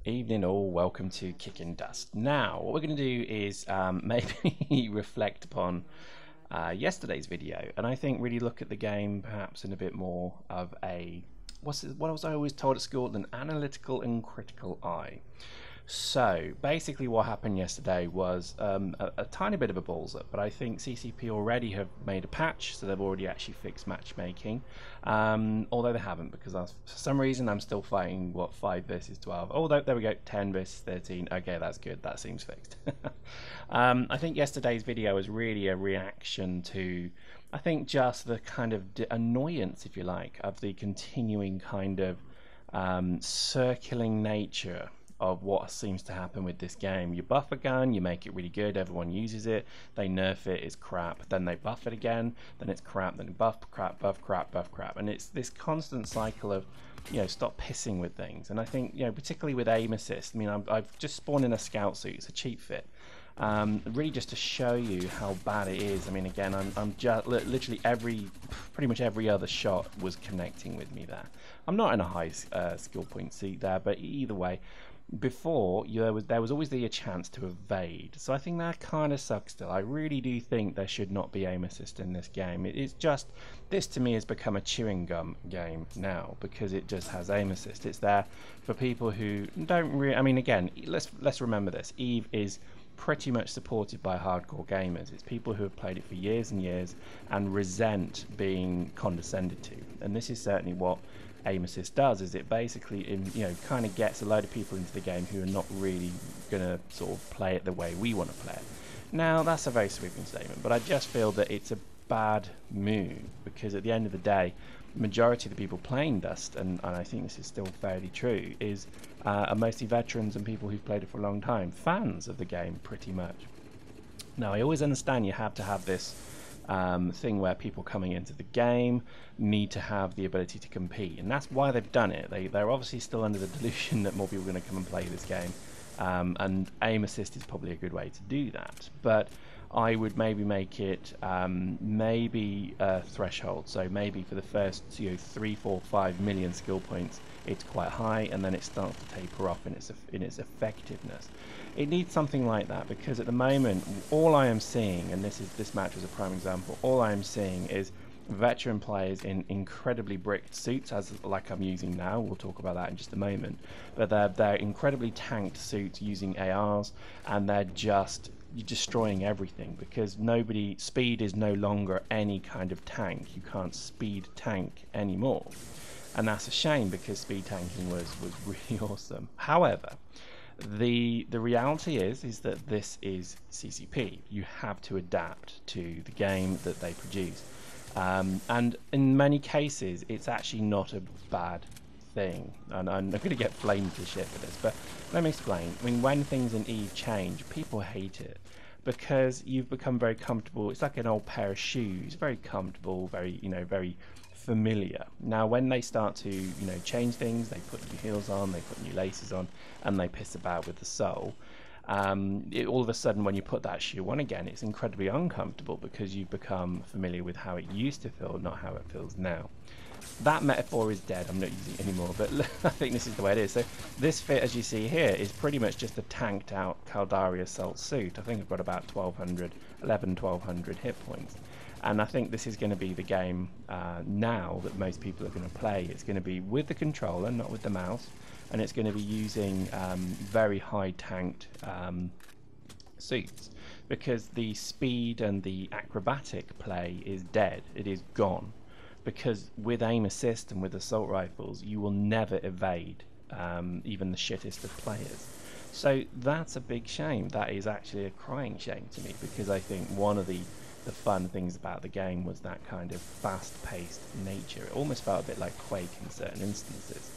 Evening all, welcome to Kicking Dust. Now, what we're going to do is maybe reflect upon yesterday's video, and I think really look at the game perhaps in a bit more of a, what was I always told at school, an analytical and critical eye. So basically what happened yesterday was a tiny bit of a balls up, but I think CCP already have made a patch, so they've already actually fixed matchmaking, although they haven't, because for some reason I'm still fighting, what, 5 versus 12, oh there we go, 10 versus 13, okay, that's good, that seems fixed. I think yesterday's video was really a reaction to, I think, just the kind of annoyance, if you like, of the continuing kind of circling nature of what seems to happen with this game. You buff a gun, you make it really good, everyone uses it, they nerf it, it's crap, then they buff it again, then it's crap, then buff, crap, buff, crap, buff, crap, and it's this constant cycle of, you know, stop pissing with things. And I think, you know, particularly with aim assist, I mean, I've just spawned in a scout suit, it's a cheap fit, really just to show you how bad it is. I mean, again, I'm just literally pretty much every other shot was connecting with me there. I'm not in a high skill point seat there, but either way, before there was always the chance to evade, so I think that kind of sucks still. I really do think there should not be aim assist in this game. It's just, this to me has become a chewing gum game now, because it just has aim assist. It's there for people who don't really, I mean, again, let's remember this, EVE is pretty much supported by hardcore gamers. It's people who have played it for years and years and resent being condescended to, and this is certainly what aim assist does. Is it basically, kind of gets a load of people into the game who are not really gonna sort of play it the way we want to play it. Now, that's a very sweeping statement, but I just feel that it's a bad move, because at the end of the day, the majority of the people playing Dust, and I think this is still fairly true, are mostly veterans and people who've played it for a long time, fans of the game pretty much. Now, I always understand you have to have this thing where people coming into the game need to have the ability to compete, and that's why they've done it. They're obviously still under the delusion that more people are going to come and play this game, and aim assist is probably a good way to do that, but I would maybe make it maybe a threshold. So maybe for the first 3, 4, 5 million skill points it's quite high, and then it starts to taper off in its effectiveness. It needs something like that, because at the moment all I am seeing, and this match was a prime example, all I am seeing is veteran players in incredibly bricked suits, like I'm using now. We'll talk about that in just a moment, but they're incredibly tanked suits using ARs, and they're just destroying everything, because speed is no longer any kind of tank. You can't speed tank anymore, and that's a shame, because speed tanking was really awesome. However, the reality is that this is CCP. You have to adapt to the game that they produce, and in many cases it's actually not a bad thing, and I'm going to get flamed to shit for this, but let me explain. I mean, when things in EVE change, people hate it, because you've become very comfortable. It's like an old pair of shoes, very comfortable, very very familiar. Now when they start to change things, they put new heels on, they put new laces on, and they piss about with the sole, all of a sudden when you put that shoe on again, it's incredibly uncomfortable, because you've become familiar with how it used to feel, not how it feels now. That metaphor is dead, I'm not using it anymore, but I think this is the way it is. So this fit, as you see here, is pretty much just a tanked out Caldari Assault suit. I think I've got about 1200 hit points, and I think this is going to be the game now that most people are going to play. It's going to be with the controller, not with the mouse, and it's going to be using very high tanked suits, because the speed and the acrobatic play is dead. It is gone, because with aim assist and with assault rifles you will never evade even the shittest of players. So that's a big shame. That is actually a crying shame to me, because I think one of the fun things about the game was that kind of fast-paced nature. It almost felt a bit like Quake in certain instances.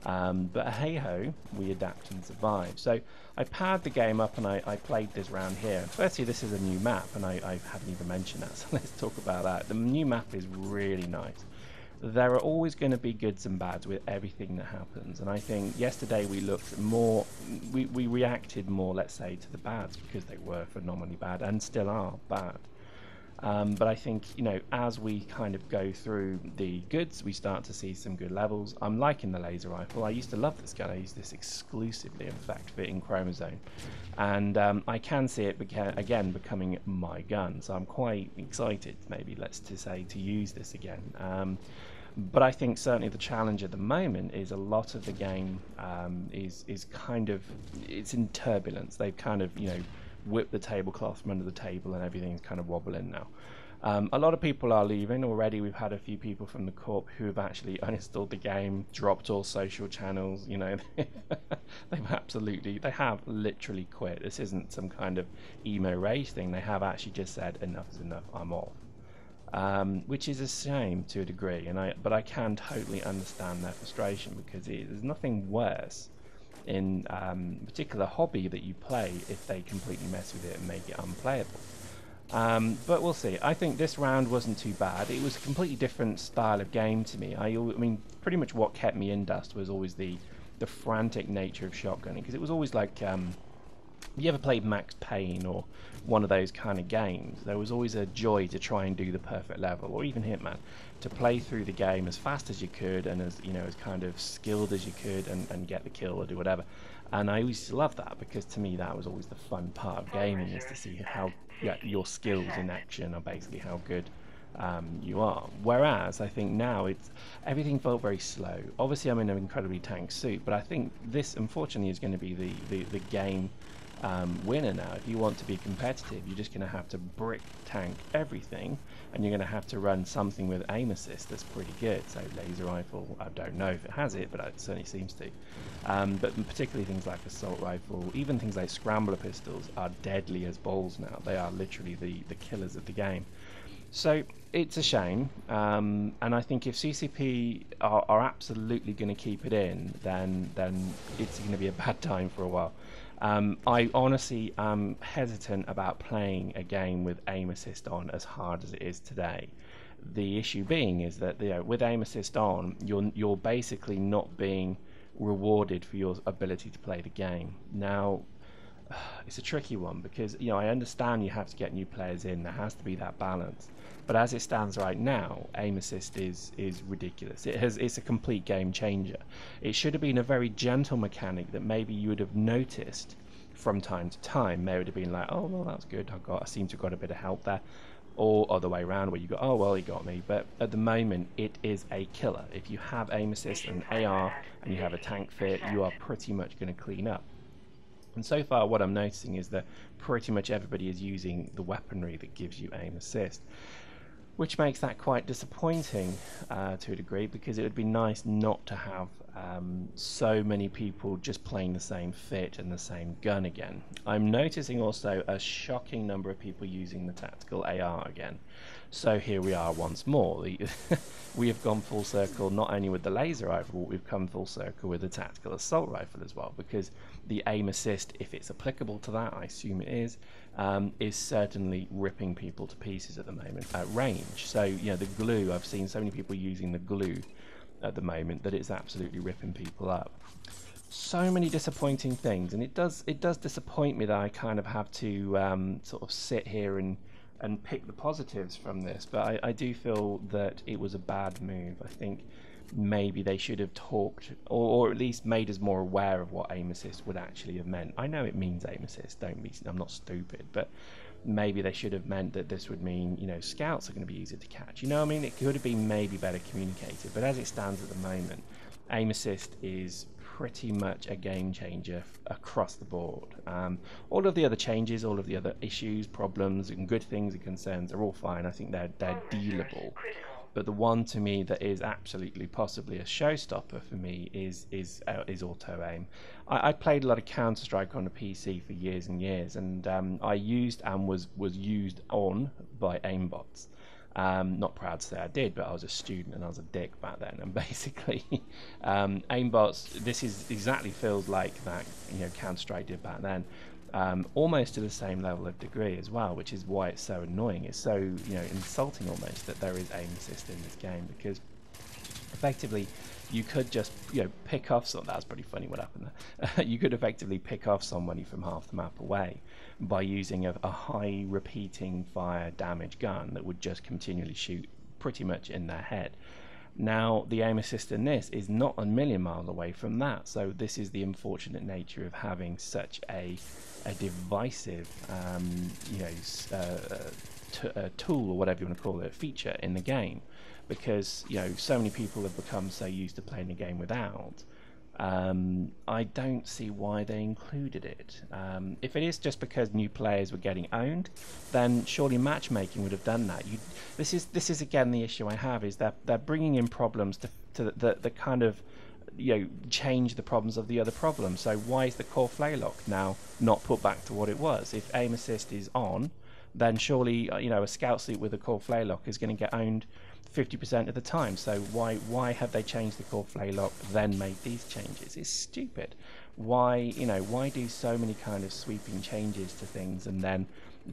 But hey-ho, we adapt and survive. So I powered the game up and I played this round here. Firstly, this is a new map, and I haven't even mentioned that, so let's talk about that. The new map is really nice. There are always going to be goods and bads with everything that happens, and I think yesterday we looked more, we reacted more, let's say, to the bads, because they were phenomenally bad and still are bad. But I think, you know, as we kind of go through the goods, we start to see some good levels. I'm liking the laser rifle. I used to love this gun. I used this exclusively, in fact, for in Chromosome. And I can see it again becoming my gun. So I'm quite excited, maybe, to use this again. But I think certainly the challenge at the moment is a lot of the game is kind of, it's in turbulence. They've kind of, you know, whipped the tablecloth from under the table and everything's kind of wobbling now. A lot of people are leaving already. We've had a few people from the Corp who have actually uninstalled the game, dropped all social channels, you know. They have literally quit. This isn't some kind of emo rage thing. They have actually just said enough is enough, I'm off. Which is a shame to a degree, but I can totally understand their frustration, because there's nothing worse in particular hobby that you play if they completely mess with it and make it unplayable. But we'll see. I think this round wasn't too bad. It was a completely different style of game to me. I mean, pretty much what kept me in Dust was always the frantic nature of shotgunning, because it was always like, you ever played Max Payne or one of those kind of games? There was always a joy to try and do the perfect level, or even Hitman, to play through the game as fast as you could and as, you know, as kind of skilled as you could and get the kill or do whatever. And I always loved that, because to me that was always the fun part of gaming, is to see how your skills in action are basically how good you are. Whereas I think now everything felt very slow. Obviously I'm in an incredibly tank suit, but I think this unfortunately is going to be the game winner now. If you want to be competitive, you're just going to have to brick tank everything, and you're going to have to run something with aim assist that's pretty good. So laser rifle, I don't know if it has it, but it certainly seems to. But particularly things like assault rifle, even things like scrambler pistols are deadly as balls now. They are literally the killers of the game. So it's a shame, and I think if CCP are absolutely going to keep it in, then it's going to be a bad time for a while. I honestly am hesitant about playing a game with aim assist on as hard as it is today. The issue being is that, you know, with aim assist on, you're basically not being rewarded for your ability to play the game. Now, it's a tricky one, because, you know, I understand you have to get new players in. There has to be that balance. But as it stands right now, aim assist is ridiculous. It's a complete game changer. It should have been a very gentle mechanic that maybe you would have noticed from time to time. Maybe it would have been like, oh well, that's good. I seem to have got a bit of help there, or other way around, where you go, oh well, he got me. But at the moment, it is a killer. If you have aim assist and AR and you have a tank fit, you are pretty much going to clean up. And so far what I'm noticing is that pretty much everybody is using the weaponry that gives you aim assist, which makes that quite disappointing to a degree, because it would be nice not to have so many people just playing the same fit and the same gun again. I'm noticing also a shocking number of people using the tactical AR again. So here we are once more. We have gone full circle not only with the laser rifle, but we've come full circle with the tactical assault rifle as well, because the aim assist, if it's applicable to that, I assume it is certainly ripping people to pieces at the moment at range. So, you know, the glue, I've seen so many people using the glue at the moment that it's absolutely ripping people up. So many disappointing things, and it does disappoint me that I kind of have to sort of sit here and pick the positives from this, but I do feel that it was a bad move. I think maybe they should have talked, or at least made us more aware of what aim assist would actually have meant. I know it means aim assist, I'm not stupid, but maybe they should have meant that this would mean, you know, scouts are going to be easier to catch. You know what I mean? It could have been maybe better communicated, but as it stands at the moment, aim assist is pretty much a game changer across the board. All of the other changes, all of the other issues, problems, and good things and concerns are all fine. I think they're dealable. But the one to me that is absolutely possibly a showstopper for me is auto aim. I played a lot of Counter-Strike on a PC for years and years, and I used and was used on by AIMBOTZ. Not proud to say I did, but I was a student and I was a dick back then. And basically, AIMBOTZ, this is exactly feels like that, you know, Counter-Strike did back then. Almost to the same level of degree as well, which is why it's so annoying. It's so, you know, insulting almost that there is aim assist in this game, because effectively you could just, you know, pick off some. That's pretty funny what happened there. You could effectively pick off somebody from half the map away by using a high repeating fire damage gun that would just continually shoot pretty much in their head. Now, the aim assist in this is not a million miles away from that, so this is the unfortunate nature of having such a divisive, tool, or whatever you want to call it, feature in the game, because, you know, so many people have become so used to playing the game without. I don't see why they included it. If it is just because new players were getting owned, then surely matchmaking would have done that. This is again the issue I have, is that they're bringing in problems to the kind of, you know, change the problems of the other problems. So why is the core Flaylock now not put back to what it was? If aim assist is on, then surely, you know, a scout suit with a core Flaylock is going to get owned 50% of the time. So why have they changed the core Flaylock, then made these changes? It's stupid. Why, you know, why do so many kind of sweeping changes to things and then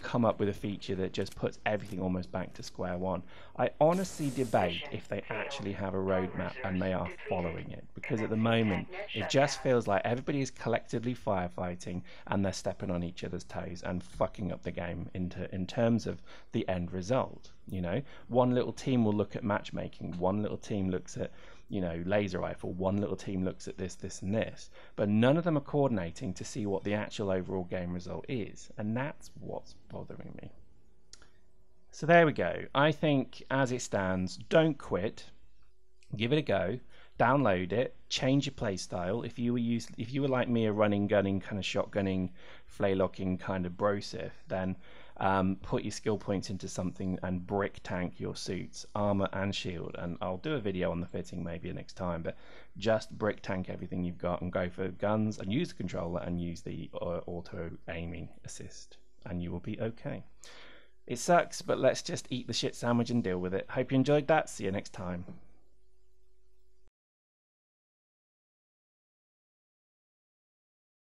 come up with a feature that just puts everything almost back to square one? I honestly debate if they actually have a roadmap and they are following it, because at the moment it just feels like everybody is collectively firefighting and they're stepping on each other's toes and fucking up the game in terms of the end result. You know, one little team will look at matchmaking, one little team looks at, you know, laser rifle, one little team looks at this, and this, but none of them are coordinating to see what the actual overall game result is, and that's what's bothering me. So there we go. I think as it stands, don't quit, give it a go, download it, change your play style. If you were like me, a running, gunning, kind of shotgunning, flaylocking kind of brosif, then put your skill points into something and brick tank your suits, armor and shield. And I'll do a video on the fitting maybe next time, but just brick tank everything you've got and go for guns and use the controller and use the auto aiming assist, and you will be okay. It sucks, but let's just eat the shit sandwich and deal with it. Hope you enjoyed that. See you next time.